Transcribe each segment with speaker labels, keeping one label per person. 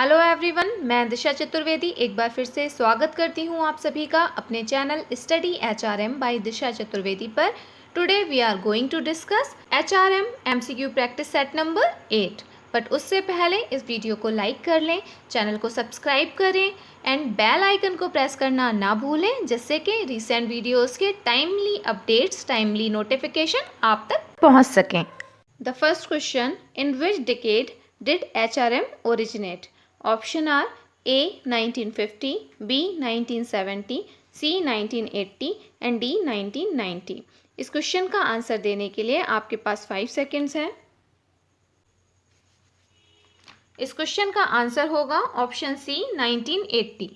Speaker 1: Hello everyone, मैं दिशा चतुर्वेदी एक बार फिर से स्वागत करती हूँ आप सभी का अपने channel study HRM by Disha Chaturvedi पर। Today we are going to discuss HRM MCQ practice set number 8। But उससे पहले इस वीडियो को लाइक कर लें, चैनल को सब्सक्राइब करें एंड बेल आइकन को प्रेस करना ना भूलें, जिससे कि रिसेंट वीडियोज़ के टाइमली अपडेट्स, टाइमली नोटिफिकेशन आप तक पहुँच सकें। The first question, in which decade did HRM originate? Option are A 1950, B 1970, C 1980 and D 1990। इस क्वेश्चन का आंसर देने के लिए आपके पास 5 सेकेंड्स हैं। इस क्वेश्चन का आंसर होगा option C 1980।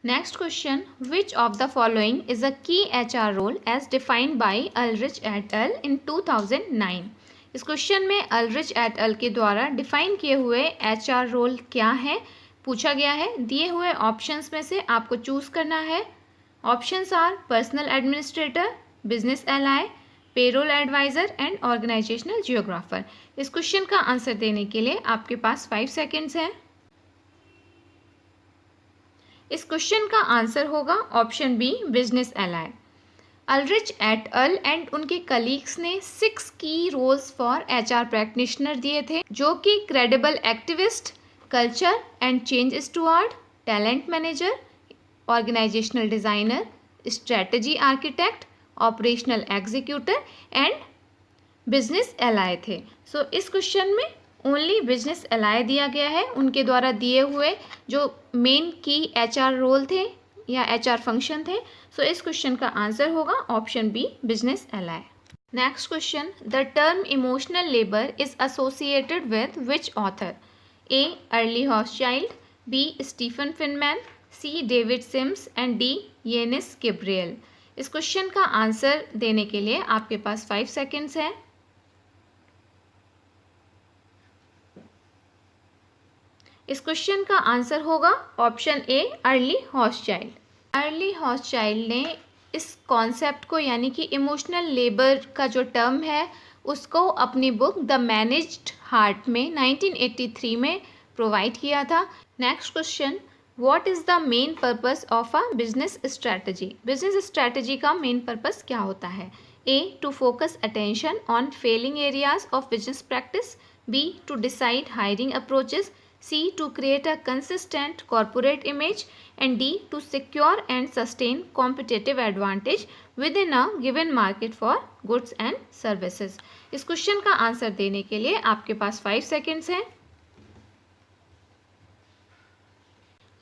Speaker 1: Next question, which of the following is a key HR role as defined by Ulrich et al in 2009। इस क्वेश्चन में अल्रिच एट अल के द्वारा डिफाइन किए हुए HR रोल क्या है पूछा गया है। दिए हुए ऑप्शंस में से आपको चूज करना है। Options are personal administrator, business ally, payroll adviser and organisational geographer. इस क्वेश्चन का आंसर देने के लिए आपके पास 5 सेकेंड्स हैं। इस क्वेश्चन का आंसर होगा option B business ally. Ulrich et al and उनके कलीग्स ने 6 की रोल्स फॉर HR प्रैक्टिशनर दिए थे, जो कि credible activist, culture and change steward, talent manager, organisational designer, strategy architect, operational executor and business ally थे। So इस question में ओनली बिजनेस एलाय दिया गया है। उनके द्वारा दिए हुए जो मेन की HR रोल थे या HR फंक्शन थे। सो इस क्वेश्चन का आंसर होगा option B business ally. Next question, the term emotional labour is associated with which author? A Arlie Hochschild, B Stephen Fineman, C David Sims and D Yiannis Gabriel. इस question का answer देने के लिए आपके पास 5 seconds है। इस question का answer होगा ऑप्शन ए अर्ली हॉचचाइल्ड। अर्ली हॉचचाइल्ड ने इस कॉन्सेप्ट को यानी कि इमोशनल लेबर का जो टर्म है उसको अपनी बुक द मैनेज्ड हार्ट में 1983 में प्रोवाइड किया था। Next question, what is the main purpose of a business strategy? Business strategy का मेन पर्पस क्या होता है? A to focus attention on failing areas of business practice, B to decide hiring approaches, C to create a consistent corporate image and D to secure and sustain competitive advantage within a given market for goods and services। इस question का answer देने के लिए आपके पास 5 seconds हैं।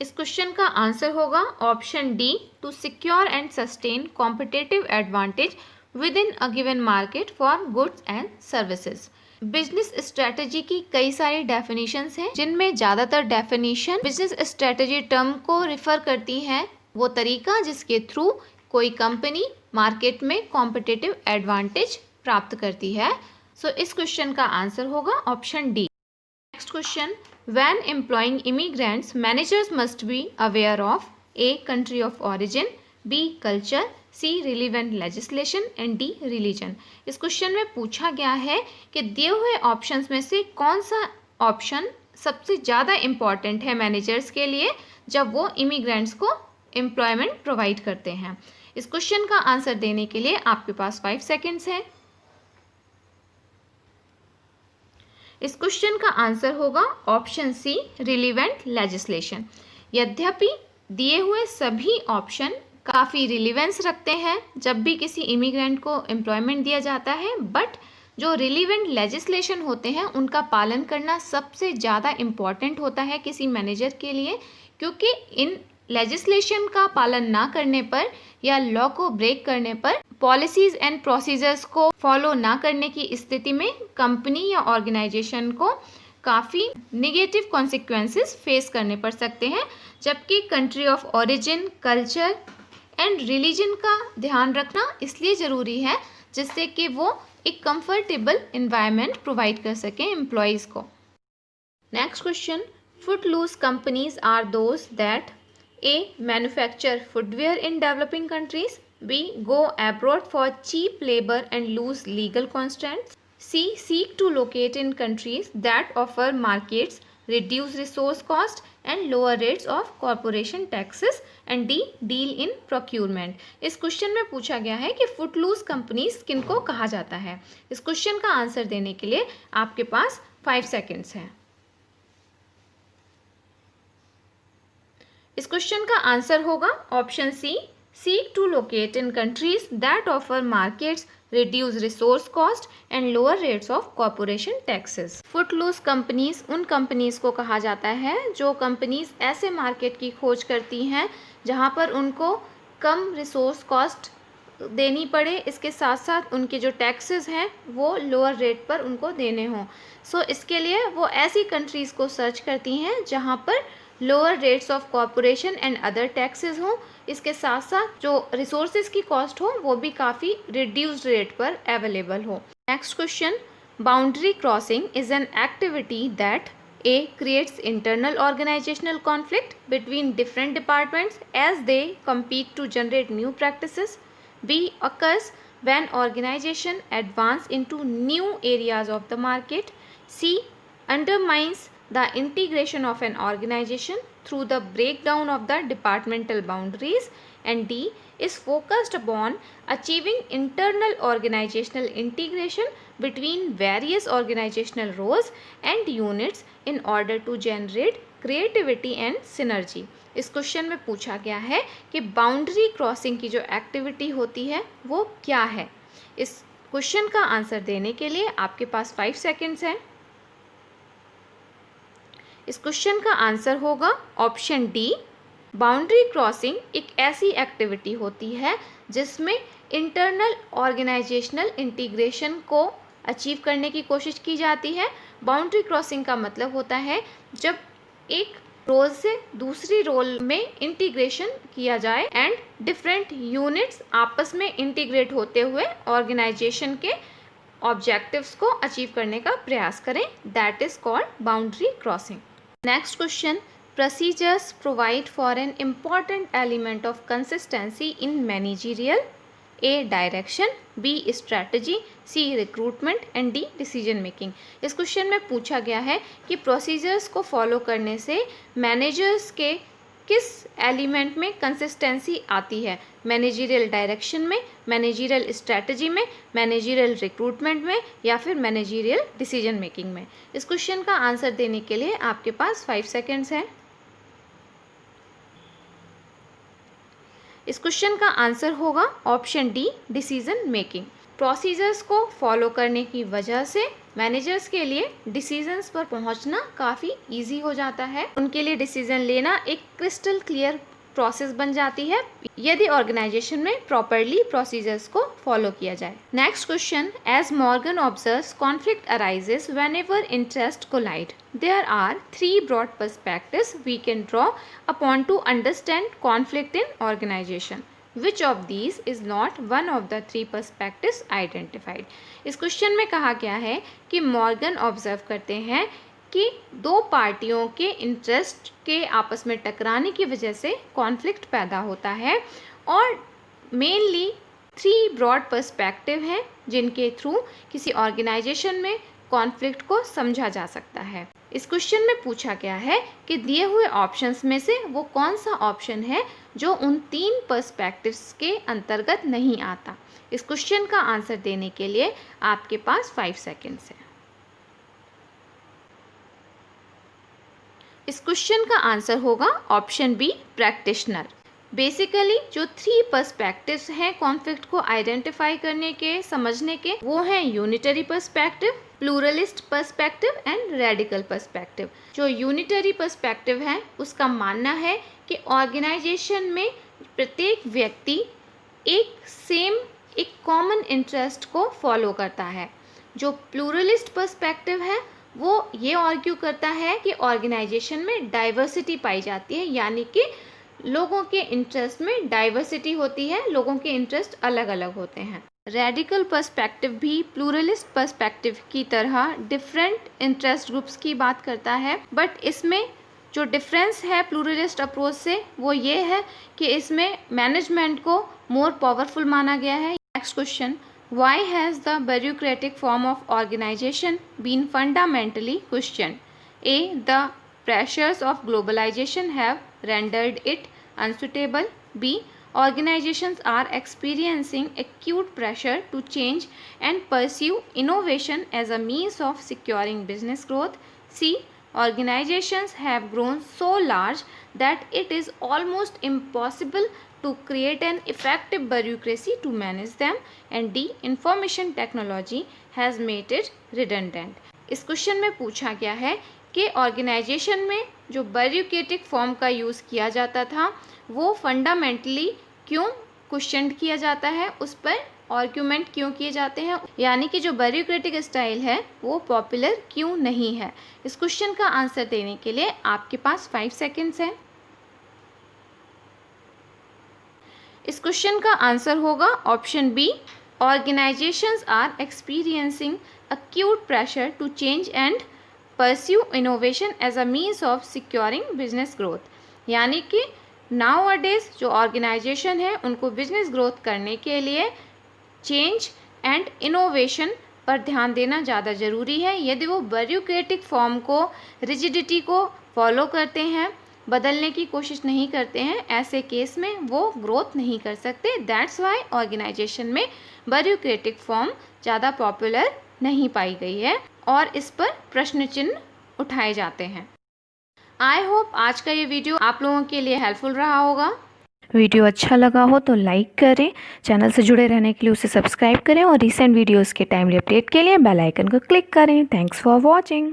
Speaker 1: इस question का answer होगा option D to secure and sustain competitive advantage within a given market for goods and services. Business strategy की कई सारी डेफिनेशंस हैं, जिनमें ज़्यादातर डेफिनेशन बिजनेस स्ट्रेटजी टर्म को रिफर करती हैं, वो तरीका जिसके थ्रू कोई कंपनी मार्केट में कॉम्पिटिटिव एडवांटेज प्राप्त करती है। सो इस क्वेश्चन का आंसर होगा option D. Next question, when employing immigrants managers must be aware of a country of origin, B culture, C relevant legislation and D religion. इस question में पूछा गया है कि दिए हुए ऑप्शंस में से कौन सा ऑप्शन सबसे ज़्यादा इम्पॉर्टेंट है मैनेजर्स के लिए जब वो इमिग्रेंट्स को एम्प्लॉयमेंट प्रोवाइड करते हैं। इस क्वेश्चन का आंसर देने के लिए आपके पास 5 सेकेंड्स हैं। इस क्वेश्चन का आंसर होगा ऑप्शन सी रिलीवेंट लेजिस्लेशन। यद्यपि दिए हुए सभी ऑप्शन काफ़ी रिलीवेंस रखते हैं जब भी किसी इमिग्रेंट को एम्प्लॉयमेंट दिया जाता है, बट जो रिलीवेंट लेजिस्लेशन होते हैं उनका पालन करना सबसे ज़्यादा इम्पॉर्टेंट होता है किसी मैनेजर के लिए, क्योंकि इन लेजिस्लेशन का पालन ना करने पर या लॉ को ब्रेक करने पर, पॉलिसीज़ एंड प्रोसीजर्स को फॉलो ना करने की स्थिति में कंपनी या ऑर्गेनाइजेशन को काफ़ी निगेटिव कॉन्सिक्वेंसेस फेस करने पड़ सकते हैं। जबकि country of origin, culture and religion का ध्यान रखना इसलिए ज़रूरी है जिससे कि वो एक कंफर्टेबल इन्वायरमेंट प्रोवाइड कर सकें एम्प्लॉयज़ को। Next question, footloose companies are those that A manufacture footwear in developing countries, B go abroad for cheap labour and lose legal constraints, C seek to locate in countries that offer markets reduce resource cost and lower rates of corporation taxes and D deal in procurement। इस question में पूछा गया है कि Footloose companies किनको कहा जाता है। इस क्वेश्चन का आंसर देने के लिए आपके पास 5 सेकेंड्स हैं। इस क्वेश्चन का आंसर होगा option C, seek to locate in countries that offer markets, reduce resource cost and lower rates of corporation taxes। Footloose companies उन कंपनीज को कहा जाता है जो कंपनीज ऐसे मार्केट की खोज करती हैं जहां पर उनको कम रिसोर्स कॉस्ट देनी पड़े, इसके साथ साथ उनके जो टैक्सेस हैं वो लोअर रेट पर उनको देने हों। सो इसके लिए वो ऐसी कंट्रीज़ को सर्च करती हैं जहां पर lower rates of corporation and other taxes हों, इसके साथ साथ जो रिसोर्सेज की कॉस्ट हो वो भी काफ़ी रिड्यूस्ड रेट पर अवेलेबल हो। Next question, boundary crossing is an activity that A creates internal organizational conflict between different departments as they compete to generate new practices. B occurs when organization advance into new areas of the market. C undermines the integration of an organization through the breakdown of the departmental boundaries. And D is focused upon achieving internal organizational integration between various organizational roles and units in order to generate creativity and synergy। इस question में पूछा गया है कि boundary crossing की जो activity होती है वो क्या है। इस क्वेश्चन का आंसर देने के लिए आपके पास 5 सेकेंड्स हैं। इस क्वेश्चन का आंसर होगा ऑप्शन डी, बाउंड्री क्रॉसिंग एक ऐसी एक्टिविटी होती है जिसमें इंटरनल ऑर्गेनाइजेशनल इंटीग्रेशन को अचीव करने की कोशिश की जाती है। बाउंड्री क्रॉसिंग का मतलब होता है जब एक रोल से दूसरी रोल में इंटीग्रेशन किया जाए एंड डिफरेंट यूनिट्स आपस में इंटीग्रेट होते हुए ऑर्गेनाइजेशन के ऑब्जेक्टिव्स को अचीव करने का प्रयास करें, that is called boundary crossing. Next question, procedures provide for an important element of consistency in managerial. A direction, B strategy, C recruitment and D decision making। इस question में पूछा गया है कि प्रोसीजर्स को फॉलो करने से मैनेजर्स के किस एलिमेंट में कंसिस्टेंसी आती है, मैनेजरियल डायरेक्शन में, मैनेजरियल स्ट्रैटेजी में, मैनेजरियल रिक्रूटमेंट में या फिर मैनेजरियल डिसीजन मेकिंग में। इस क्वेश्चन का आंसर देने के लिए आपके पास 5 सेकेंड्स हैं। इस क्वेश्चन का आंसर होगा option D, decision making. Procedures को फॉलो करने की वजह से मैनेजर्स के लिए डिसीजंस पर पहुंचना काफ़ी इजी हो जाता है, उनके लिए डिसीजन लेना एक क्रिस्टल क्लियर प्रोसेस बन जाती है यदि ऑर्गेनाइजेशन में प्रॉपरली प्रोसीजर्स को फॉलो किया जाए। Next question, as Morgan observes conflict arises whenever interest collide. There are 3 broad perspectives we can draw upon to understand conflict in organisation. Which of these is not one of the 3 perspectives identified? इस question में कहा गया है कि Morgan observe करते हैं कि 2 पार्टियों के इंटरेस्ट के आपस में टकराने की वजह से कॉन्फ्लिक्ट पैदा होता है और मेनली 3 ब्रॉड पर्सपेक्टिव हैं जिनके थ्रू किसी ऑर्गेनाइजेशन में कॉन्फ्लिक्ट को समझा जा सकता है। इस क्वेश्चन में पूछा गया है कि दिए हुए ऑप्शंस में से वो कौन सा ऑप्शन है जो उन 3 पर्सपेक्टिव्स के अंतर्गत नहीं आता। इस क्वेश्चन का आंसर देने के लिए आपके पास 5 सेकेंड्स हैं। इस क्वेश्चन का आंसर होगा ऑप्शन बी, प्रैक्टिशनर। बेसिकली जो 3 पर्सपेक्टिव्स हैं कॉन्फ्लिक्ट को आइडेंटिफाई करने के, समझने के, वो हैं unitary perspective, pluralist perspective and radical perspective. जो यूनिटरी पर्सपेक्टिव है उसका मानना है कि ऑर्गेनाइजेशन में प्रत्येक व्यक्ति एक कॉमन इंटरेस्ट को फॉलो करता है। जो प्लूरलिस्ट पर्सपेक्टिव है वो ये आर्ग्यू करता है कि ऑर्गेनाइजेशन में डाइवर्सिटी पाई जाती है, यानी कि लोगों के इंटरेस्ट में डाइवर्सिटी होती है, लोगों के इंटरेस्ट अलग अलग होते हैं। रेडिकल पर्सपेक्टिव भी प्लूरलिस्ट पर्सपेक्टिव की तरह डिफरेंट इंटरेस्ट ग्रुप्स की बात करता है, बट इसमें जो डिफरेंस है प्लूरलिस्ट अप्रोच से वो ये है कि इसमें मैनेजमेंट को मोर पावरफुल माना गया है। Next question, why has the bureaucratic form of organization been fundamentally questioned? A. The pressures of globalization have rendered it unsuitable. B. Organizations are experiencing acute pressure to change and pursue innovation as a means of securing business growth. C. Organizations have grown so large that it is almost impossible to create an effective bureaucracy to manage them. And D. Information technology has made it redundant. इस question में पूछा गया है कि organisation में जो bureaucratic form का use किया जाता था वो फंडामेंटली क्यों क्वेश्चन किया जाता है, उस पर आर्ग्यूमेंट क्यों किए जाते हैं, यानी कि जो ब्यूरोक्रेटिक स्टाइल है वो पॉपुलर क्यों नहीं है। इस क्वेश्चन का आंसर देने के लिए आपके पास 5 सेकेंड्स हैं। इस क्वेश्चन का आंसर होगा option B, organisations are experiencing acute pressure to change and pursue innovation as a means of securing business growth। यानी कि nowadays जो ऑर्गेनाइजेशन है उनको बिजनेस ग्रोथ करने के लिए चेंज एंड इनोवेशन पर ध्यान देना ज़्यादा ज़रूरी है। यदि वो ब्यूरोक्रेटिक फॉर्म को, रिजिडिटी को फॉलो करते हैं, बदलने की कोशिश नहीं करते हैं, ऐसे केस में वो ग्रोथ नहीं कर सकते। दैट्स वाई ऑर्गेनाइजेशन में ब्यूरोक्रेटिक फॉर्म ज़्यादा पॉपुलर नहीं पाई गई है और इस पर प्रश्न चिन्ह उठाए जाते हैं। आई होप आज का ये वीडियो आप लोगों के लिए हेल्पफुल रहा होगा।
Speaker 2: वीडियो अच्छा लगा हो तो लाइक करें, चैनल से जुड़े रहने के लिए उसे सब्सक्राइब करें और रीसेंट वीडियोस के टाइमली अपडेट के लिए बेल आइकन को क्लिक करें। Thanks for watching.